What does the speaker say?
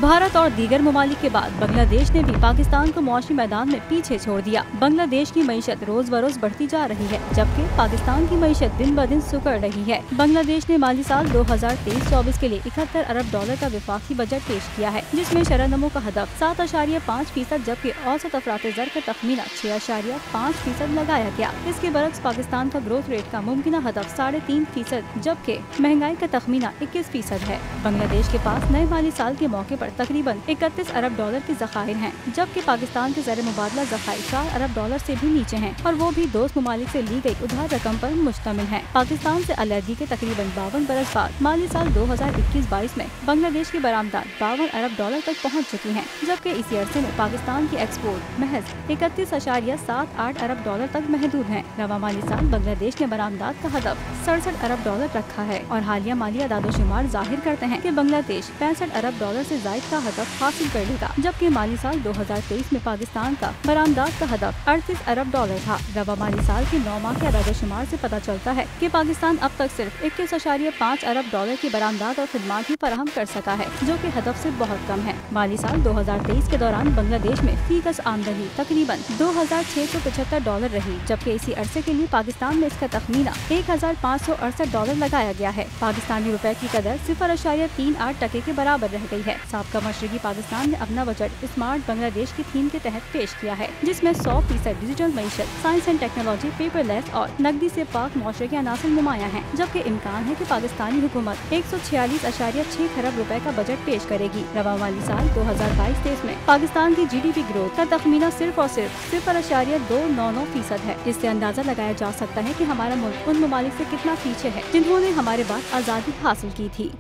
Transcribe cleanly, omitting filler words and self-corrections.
भारत और दीगर ममालिक के बाद बांग्लादेश ने भी पाकिस्तान को मुआशी मैदान में पीछे छोड़ दिया। बांग्लादेश की मईशत रोज बरोज बढ़ती जा रही है, जबकि पाकिस्तान की मईशत दिन ब दिन सुकड़ रही है। बांग्लादेश ने माली साल 2023-24 के लिए 71 अरब डॉलर का वफाकी बजट पेश किया है, जिसमें शरह नमो का हदफ 7.5%, जबकि औसत अफरात ज़र का तखमीना 6.5% लगाया गया। इसके बरक्स पाकिस्तान का ग्रोथ रेट का मुमकिन हदफ 3.5%, जबकि महंगाई का तखमीना 21% है। बांग्लादेश के पास नए माली साल के मौके पर तकरीबन 31 अरब डॉलर के ज़खायर हैं, जबकि पाकिस्तान के ज़र मुबादला ज़खायर 4 अरब डॉलर से भी नीचे हैं, और वो भी दोस्त ममालिक से ली गई उधार रकम पर मुश्तमिल है। पाकिस्तान से अलहदगी के तकरीबन 52 बरस बाद माली साल 2021-22 में बांग्लादेश की बरामदात 52 अरब डॉलर तक पहुँच चुकी हैं, जबकि इसी अरसे में पाकिस्तान की एक्सपोर्ट महज 31.78 अरब डॉलर तक महदूद है। रवा माली साल बांग्लादेश ने बरामदात का हदफ 67 अरब डॉलर रखा है, और हालिया माली अदादोशुमार जाहिर करते हैं कि बांग्लादेश 65 अरब डॉलर से जायद का हदफ हासिल कर लेगा, जबकि माली साल 2023 में पाकिस्तान का बरामदात का हदफ 38 अरब डॉलर था। रवा माली साल के 9 माह के अदादोशुमार से पता चलता है कि पाकिस्तान अब तक सिर्फ 21.5 अरब डॉलर की बरामदात और खिदमात ही फराहम कर सका है, जो कि हदफ से बहुत कम है। माली साल 2023 के दौरान बांग्लादेश में फीकस आमदनी तकरीबन 2,675 डॉलर रही, जबकि इसी अरसे के लिए पाकिस्तान में इसका तखमीना 1,568 डॉलर लगाया गया है। पाकिस्तानी रुपए की कदर 0.38% के बराबर रह गई है। साबका मशरकी पाकिस्तान ने अपना बजट स्मार्ट बांग्लादेश की थीम के तहत पेश किया है, जिसमें 100% डिजिटल मईशत, साइंस एंड टेक्नोलॉजी, पेपरलेस और नकदी से पाक मुआशरे के अनासर नुमाया है, जबकि इम्कान है कि पाकिस्तानी हुकूमत 146.6 खरब रुपए का बजट पेश करेगी। रवा माली साल 2022-23 में पाकिस्तान की GDP ग्रोथ का तखमीना सिर्फ और सिर्फ 0.299% है। इससे अंदाजा लगाया जा सकता है कि हमारा मुल्क उन ममालिक से कितना पीछे है जिन्होंने हमारे बाद आज़ादी हासिल की थी।